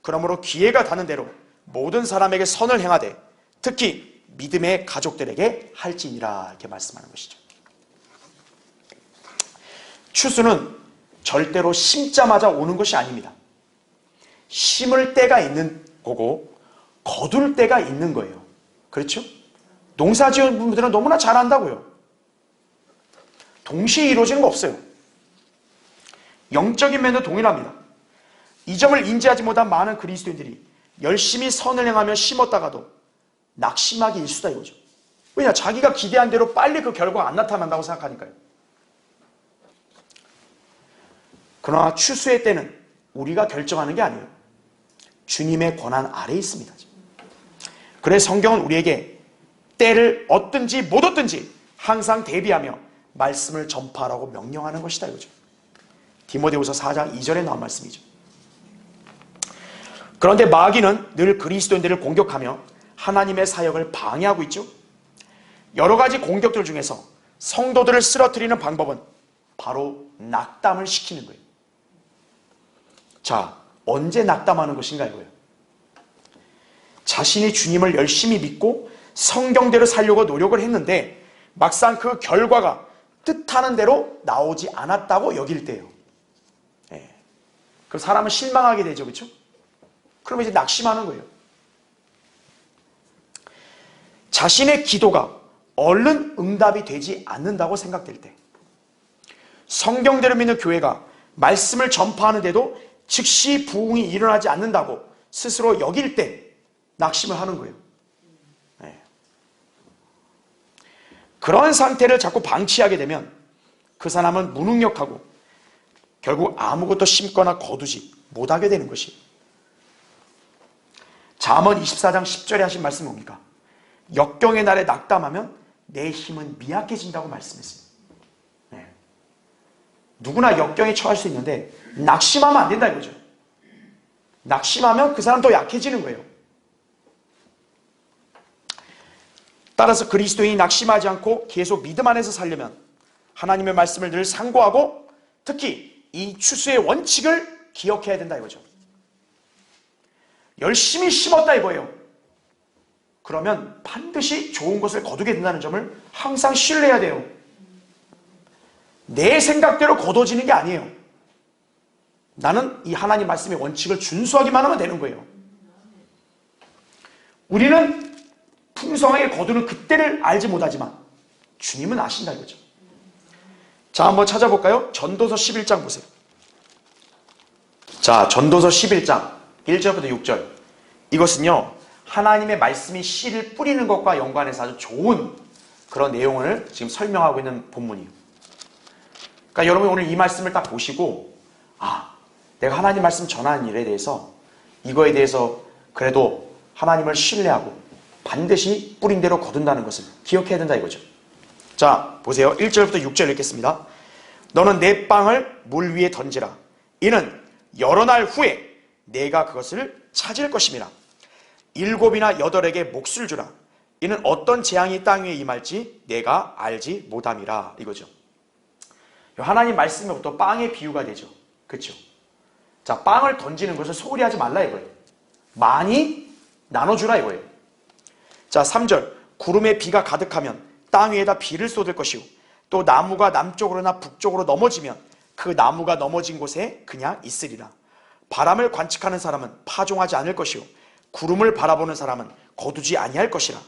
그러므로 기회가 닿는 대로 모든 사람에게 선을 행하되 특히 믿음의 가족들에게 할지니라, 이렇게 말씀하는 것이죠. 추수는 절대로 심자마자 오는 것이 아닙니다. 심을 때가 있는 거고 거둘 때가 있는 거예요. 그렇죠? 농사 지은 분들은 너무나 잘 안다고요. 동시에 이루어지는 거 없어요. 영적인 면도 동일합니다. 이 점을 인지하지 못한 많은 그리스도인들이 열심히 선을 행하며 심었다가도 낙심하기 일수다 이거죠. 왜냐? 자기가 기대한 대로 빨리 그 결과가 안 나타난다고 생각하니까요. 그러나 추수의 때는 우리가 결정하는 게 아니에요. 주님의 권한 아래에 있습니다. 그래서 성경은 우리에게 때를 얻든지 못 얻든지 항상 대비하며 말씀을 전파하라고 명령하는 것이다 이거죠. 디모데후서 4장 2절에 나온 말씀이죠. 그런데 마귀는 늘 그리스도인들을 공격하며 하나님의 사역을 방해하고 있죠. 여러 가지 공격들 중에서 성도들을 쓰러뜨리는 방법은 바로 낙담을 시키는 거예요. 자, 언제 낙담하는 것인가 이거예요. 자신이 주님을 열심히 믿고 성경대로 살려고 노력을 했는데 막상 그 결과가 뜻하는 대로 나오지 않았다고 여길 때예요. 예. 그럼 사람은 실망하게 되죠. 그렇죠? 그러면 이제 낙심하는 거예요. 자신의 기도가 얼른 응답이 되지 않는다고 생각될 때, 성경대로 믿는 교회가 말씀을 전파하는데도 즉시 부흥이 일어나지 않는다고 스스로 여길 때 낙심을 하는 거예요. 네. 그런 상태를 자꾸 방치하게 되면 그 사람은 무능력하고 결국 아무것도 심거나 거두지 못하게 되는 것이에요. 잠언 24장 10절에 하신 말씀이 뭡니까? 역경의 날에 낙담하면 내 힘은 미약해진다고 말씀했어요. 네. 누구나 역경에 처할 수 있는데 낙심하면 안 된다 이거죠. 낙심하면 그 사람 더 약해지는 거예요. 따라서 그리스도인이 낙심하지 않고 계속 믿음 안에서 살려면 하나님의 말씀을 늘 상고하고 특히 이 추수의 원칙을 기억해야 된다 이거죠. 열심히 심었다 이거예요. 그러면 반드시 좋은 것을 거두게 된다는 점을 항상 신뢰해야 돼요. 내 생각대로 거둬지는 게 아니에요. 나는 이 하나님 말씀의 원칙을 준수하기만 하면 되는 거예요. 우리는 풍성하게 거두는 그때를 알지 못하지만 주님은 아신다 이거죠. 자, 한번 찾아볼까요? 전도서 11장 보세요. 자, 전도서 11장 1절부터 6절. 이것은요, 하나님의 말씀이 씨를 뿌리는 것과 연관해서 아주 좋은 그런 내용을 지금 설명하고 있는 본문이에요. 그러니까 여러분 오늘 이 말씀을 딱 보시고, 아, 내가 하나님 말씀 전하는 일에 대해서 이거에 대해서 그래도 하나님을 신뢰하고 반드시 뿌린 대로 거둔다는 것을 기억해야 된다 이거죠. 자, 보세요. 1절부터 6절 읽겠습니다. 너는 내 빵을 물 위에 던지라. 이는 여러 날 후에 내가 그것을 찾을 것임이라. 7이나 8에게 몫을 주라. 이는 어떤 재앙이 땅 위에 임할지 내가 알지 못함이라. 이거죠. 하나님 말씀부터 빵의 비유가 되죠. 그렇죠? 자, 빵을 던지는 것을 소홀히 하지 말라 이거예요. 많이 나눠주라 이거예요. 자, 3절. 구름에 비가 가득하면 땅 위에다 비를 쏟을 것이요. 또 나무가 남쪽으로나 북쪽으로 넘어지면 그 나무가 넘어진 곳에 그냥 있으리라. 바람을 관측하는 사람은 파종하지 않을 것이요. 구름을 바라보는 사람은 거두지 아니할 것이라.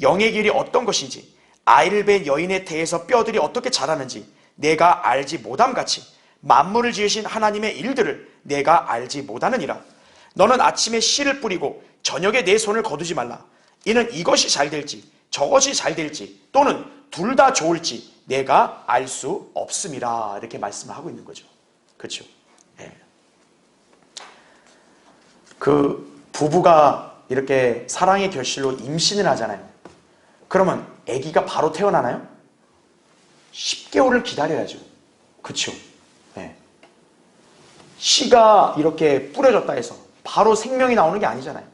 영의 길이 어떤 것인지 아이를 뵌 여인의 태에서 뼈들이 어떻게 자라는지 내가 알지 못함같이 만물을 지으신 하나님의 일들을 내가 알지 못하느니라. 너는 아침에 씨를 뿌리고 저녁에 내 손을 거두지 말라. 이는 이것이 잘 될지 저것이 잘 될지 또는 둘 다 좋을지 내가 알 수 없음이라. 이렇게 말씀을 하고 있는 거죠. 그렇죠? 네. 그 부부가 이렇게 사랑의 결실로 임신을 하잖아요. 그러면 아기가 바로 태어나나요? 10개월을 기다려야죠. 그렇죠? 네. 씨가 이렇게 뿌려졌다 해서 바로 생명이 나오는 게 아니잖아요.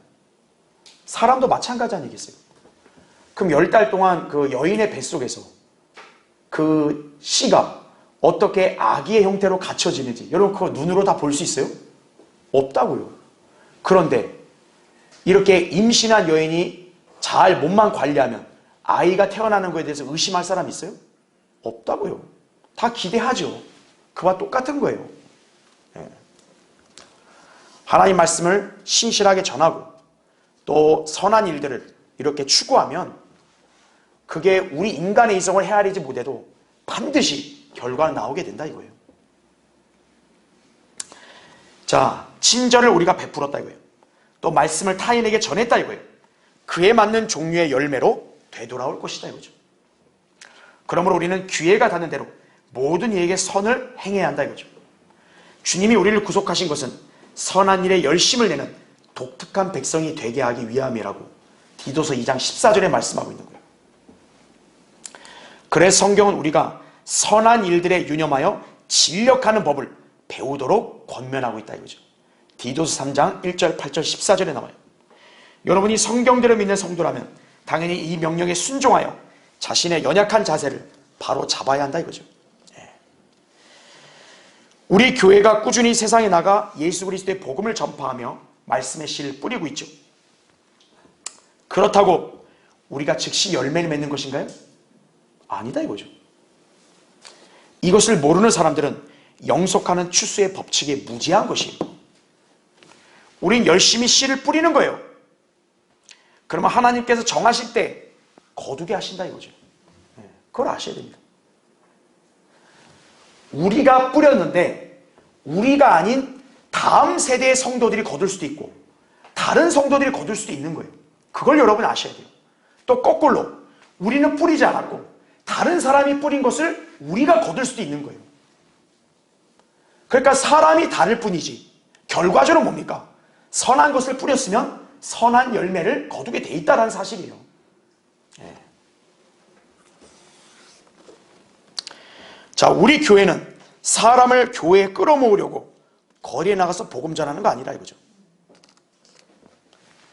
사람도 마찬가지 아니겠어요? 그럼 10달 동안 그 여인의 뱃속에서 그 씨가 어떻게 아기의 형태로 갖춰지는지 여러분 그거 눈으로 다 볼 수 있어요? 없다고요. 그런데 이렇게 임신한 여인이 잘 몸만 관리하면 아이가 태어나는 것에 대해서 의심할 사람 있어요? 없다고요. 다 기대하죠. 그와 똑같은 거예요. 하나님 말씀을 신실하게 전하고 또 선한 일들을 이렇게 추구하면 그게 우리 인간의 이성을 헤아리지 못해도 반드시 결과는 나오게 된다 이거예요. 자, 친절을 우리가 베풀었다 이거예요. 또 말씀을 타인에게 전했다 이거예요. 그에 맞는 종류의 열매로 되돌아올 것이다 이거죠. 그러므로 우리는 기회가 닿는 대로 모든 이에게 선을 행해야 한다 이거죠. 주님이 우리를 구속하신 것은 선한 일에 열심을 내는 독특한 백성이 되게 하기 위함이라고 디도서 2장 14절에 말씀하고 있는 거예요. 그래서 성경은 우리가 선한 일들에 유념하여 진력하는 법을 배우도록 권면하고 있다 이거죠. 디도서 3장 1절, 8절, 14절에 나와요. 여러분이 성경대로 믿는 성도라면 당연히 이 명령에 순종하여 자신의 연약한 자세를 바로 잡아야 한다 이거죠. 우리 교회가 꾸준히 세상에 나가 예수 그리스도의 복음을 전파하며 말씀의 씨를 뿌리고 있죠. 그렇다고 우리가 즉시 열매를 맺는 것인가요? 아니다 이거죠. 이것을 모르는 사람들은 영속하는 추수의 법칙에 무지한 것이에요. 우린 열심히 씨를 뿌리는 거예요. 그러면 하나님께서 정하실 때 거두게 하신다 이거죠. 그걸 아셔야 됩니다. 우리가 뿌렸는데 우리가 아닌 다음 세대의 성도들이 거둘 수도 있고 다른 성도들이 거둘 수도 있는 거예요. 그걸 여러분이 아셔야 돼요. 또 거꾸로 우리는 뿌리지 않았고 다른 사람이 뿌린 것을 우리가 거둘 수도 있는 거예요. 그러니까 사람이 다를 뿐이지 결과적으로 뭡니까? 선한 것을 뿌렸으면 선한 열매를 거두게 돼 있다는 사실이에요. 자, 우리 교회는 사람을 교회에 끌어모으려고 거리에 나가서 복음 전하는 거 아니라 이거죠.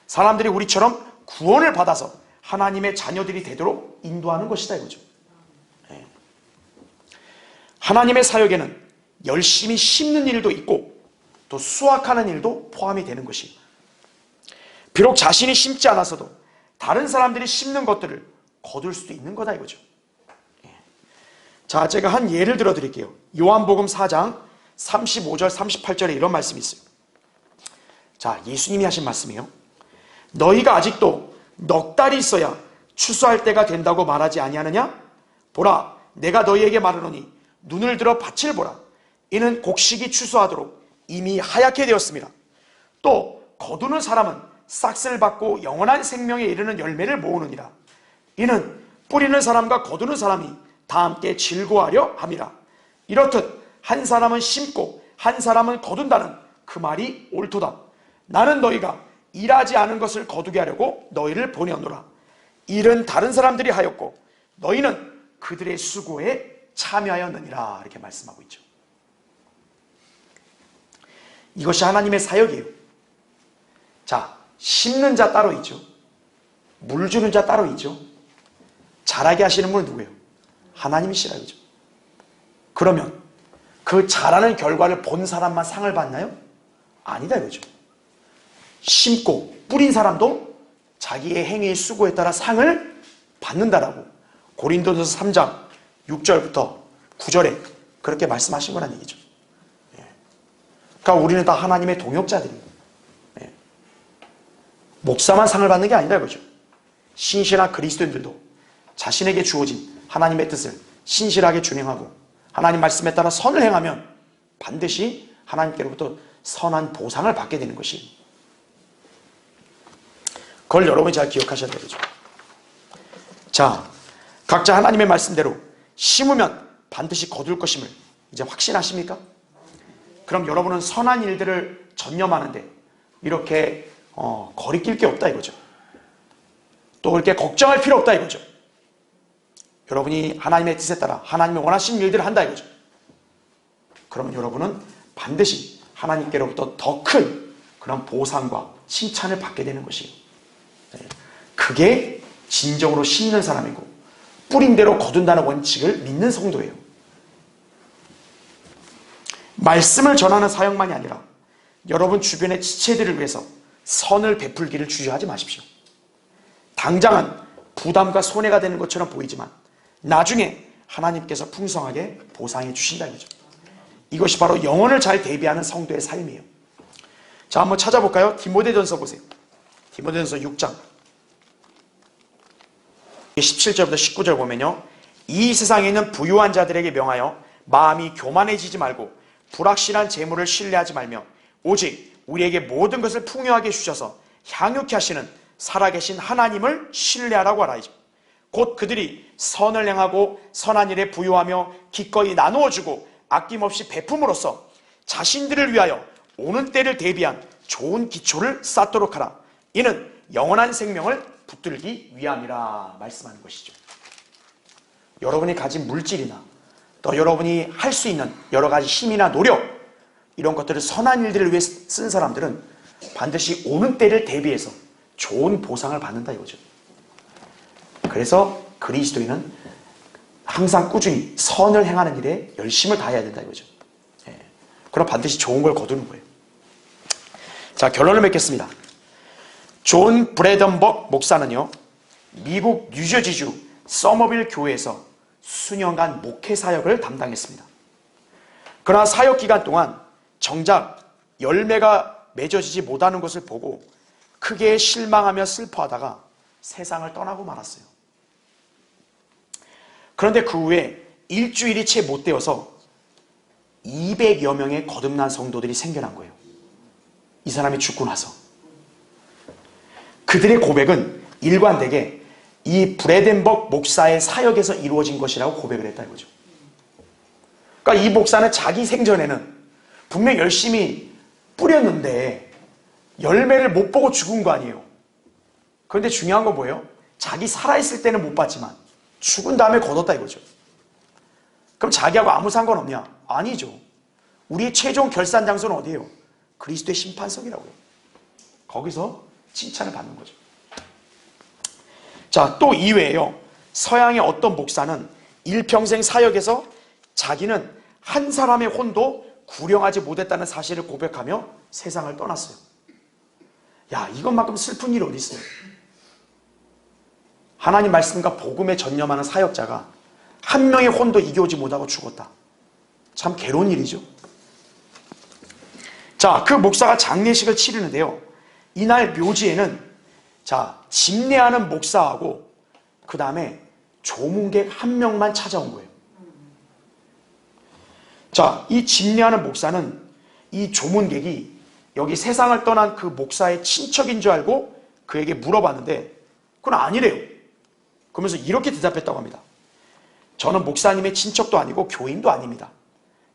사람들이 우리처럼 구원을 받아서 하나님의 자녀들이 되도록 인도하는 것이다 이거죠. 하나님의 사역에는 열심히 심는 일도 있고 또 수확하는 일도 포함이 되는 것이에요. 비록 자신이 심지 않아서도 다른 사람들이 심는 것들을 거둘 수도 있는 거다 이거죠. 자, 제가 한 예를 들어 드릴게요. 요한복음 4장 35절 38절에 이런 말씀이 있어요. 자, 예수님이 하신 말씀이에요. 너희가 아직도 넉 달이 있어야 추수할 때가 된다고 말하지 아니하느냐? 보라, 내가 너희에게 말하노니 눈을 들어 밭을 보라. 이는 곡식이 추수하도록 이미 하얗게 되었습니다. 또 거두는 사람은 싹을 받고 영원한 생명에 이르는 열매를 모으느니라. 이는 뿌리는 사람과 거두는 사람이 다 함께 즐거워하려 함이라. 이렇듯 한 사람은 심고 한 사람은 거둔다는 그 말이 옳도다. 나는 너희가 일하지 않은 것을 거두게 하려고 너희를 보내었노라. 일은 다른 사람들이 하였고 너희는 그들의 수고에 참여하였느니라. 이렇게 말씀하고 있죠. 이것이 하나님의 사역이에요. 자, 심는 자 따로 있죠. 물 주는 자 따로 있죠. 자라게 하시는 분은 누구예요? 하나님이시라 이거죠. 그러면 그 자라는 결과를 본 사람만 상을 받나요? 아니다 이거죠. 심고 뿌린 사람도 자기의 행위의 수고에 따라 상을 받는다라고 고린도전서 3장 6절부터 9절에 그렇게 말씀하신 거란 얘기죠. 그러니까 우리는 다 하나님의 동역자들이에요. 목사만 상을 받는 게 아니다 이거죠. 신실한 그리스도인들도 자신에게 주어진 하나님의 뜻을 신실하게 준행하고 하나님 말씀에 따라 선을 행하면 반드시 하나님께로부터 선한 보상을 받게 되는 것이에요. 그걸 여러분이 잘 기억하셔야 되죠. 자, 각자 하나님의 말씀대로 심으면 반드시 거둘 것임을 이제 확신하십니까? 그럼 여러분은 선한 일들을 전념하는데 이렇게 거리낄 게 없다 이거죠. 또 그렇게 걱정할 필요 없다 이거죠. 여러분이 하나님의 뜻에 따라 하나님이 원하시는 일들을 한다 이거죠. 그러면 여러분은 반드시 하나님께로부터 더 큰 그런 보상과 칭찬을 받게 되는 것이에요. 그게 진정으로 심는 사람이고 뿌린 대로 거둔다는 원칙을 믿는 성도예요. 말씀을 전하는 사역만이 아니라 여러분 주변의 지체들을 위해서 선을 베풀기를 주저하지 마십시오. 당장은 부담과 손해가 되는 것처럼 보이지만 나중에 하나님께서 풍성하게 보상해 주신다 이거죠. 이것이 바로 영혼을 잘 대비하는 성도의 삶이에요. 자, 한번 찾아볼까요? 디모데전서 보세요. 디모데전서 6장 17절부터 19절 보면요, 이 세상에 있는 부유한 자들에게 명하여 마음이 교만해지지 말고 불확실한 재물을 신뢰하지 말며 오직 우리에게 모든 것을 풍요하게 주셔서 향유케 하시는 살아계신 하나님을 신뢰하라고 하라. 곧 그들이 선을 행하고 선한 일에 부유하며 기꺼이 나누어주고 아낌없이 베품으로써 자신들을 위하여 오는 때를 대비한 좋은 기초를 쌓도록 하라. 이는 영원한 생명을 붙들기 위함이라 말씀하는 것이죠. 여러분이 가진 물질이나 또 여러분이 할 수 있는 여러 가지 힘이나 노력, 이런 것들을 선한 일들을 위해 쓴 사람들은 반드시 오는 때를 대비해서 좋은 보상을 받는다 이거죠. 그래서 그리스도인은 항상 꾸준히 선을 행하는 일에 열심을 다해야 된다 이거죠. 그럼 반드시 좋은 걸 거두는 거예요. 자, 결론을 맺겠습니다. 존 브래던버그 목사는요, 미국 뉴저지주 서머빌 교회에서 수년간 목회 사역을 담당했습니다. 그러나 사역 기간 동안 정작 열매가 맺어지지 못하는 것을 보고 크게 실망하며 슬퍼하다가 세상을 떠나고 말았어요. 그런데 그 후에 일주일이 채 못 되어서 200여 명의 거듭난 성도들이 생겨난 거예요. 이 사람이 죽고 나서. 그들의 고백은 일관되게 이 브래덴버그 목사의 사역에서 이루어진 것이라고 고백을 했다 이거죠. 그러니까 이 목사는 자기 생전에는 분명 열심히 뿌렸는데 열매를 못 보고 죽은 거 아니에요. 그런데 중요한 건 뭐예요? 자기 살아있을 때는 못 봤지만 죽은 다음에 거뒀다 이거죠. 그럼 자기하고 아무 상관없냐? 아니죠. 우리의 최종 결산 장소는 어디예요? 그리스도의 심판석이라고요. 거기서 칭찬을 받는 거죠. 자, 또 이외에요. 서양의 어떤 목사는 일평생 사역에서 자기는 한 사람의 혼도 구령하지 못했다는 사실을 고백하며 세상을 떠났어요. 야, 이것만큼 슬픈 일이 어디 있어요? 하나님 말씀과 복음에 전념하는 사역자가 한 명의 혼도 이겨오지 못하고 죽었다. 참 괴로운 일이죠. 자, 그 목사가 장례식을 치르는데요. 이날 묘지에는 자, 집례하는 목사하고 그 다음에 조문객 한 명만 찾아온 거예요. 자, 이 집례하는 목사는 이 조문객이 여기 세상을 떠난 그 목사의 친척인 줄 알고 그에게 물어봤는데 그건 아니래요. 그러면서 이렇게 대답했다고 합니다. 저는 목사님의 친척도 아니고 교인도 아닙니다.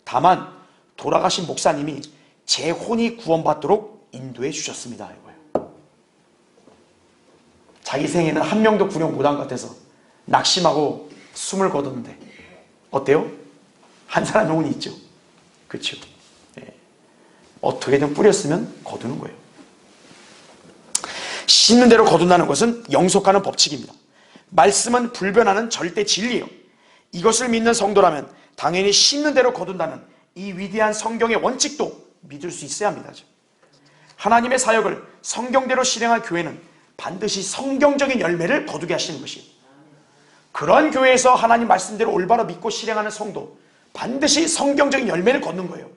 다만 돌아가신 목사님이 제 혼이 구원받도록 인도해 주셨습니다. 이거예요. 자기 생에는 한 명도 구령 못한 것 같아서 낙심하고 숨을 거뒀는데 어때요? 한 사람의 혼이 있죠. 그렇죠? 네. 어떻게든 뿌렸으면 거두는 거예요. 심는 대로 거둔다는 것은 영속하는 법칙입니다. 말씀은 불변하는 절대 진리예요. 이것을 믿는 성도라면 당연히 심는 대로 거둔다는 이 위대한 성경의 원칙도 믿을 수 있어야 합니다. 하나님의 사역을 성경대로 실행할 교회는 반드시 성경적인 열매를 거두게 하시는 것이에요. 그런 교회에서 하나님 말씀대로 올바로 믿고 실행하는 성도, 반드시 성경적인 열매를 거두는 거예요.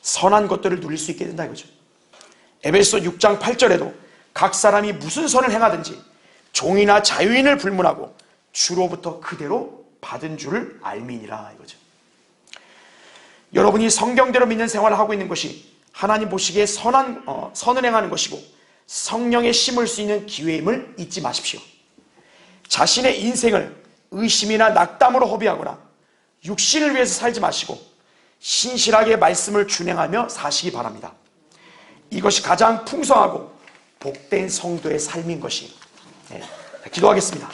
선한 것들을 누릴 수 있게 된다 이거죠. 에베소 6장 8절에도 각 사람이 무슨 선을 행하든지 종이나 자유인을 불문하고 주로부터 그대로 받은 줄을 알미니라 이거죠. 여러분이 성경대로 믿는 생활을 하고 있는 것이 하나님 보시기에 선을 행하는 것이고 성령에 심을 수 있는 기회임을 잊지 마십시오. 자신의 인생을 의심이나 낙담으로 허비하거나 육신을 위해서 살지 마시고 신실하게 말씀을 준행하며 사시기 바랍니다. 이것이 가장 풍성하고 복된 성도의 삶인 것이. 네, 기도하겠습니다.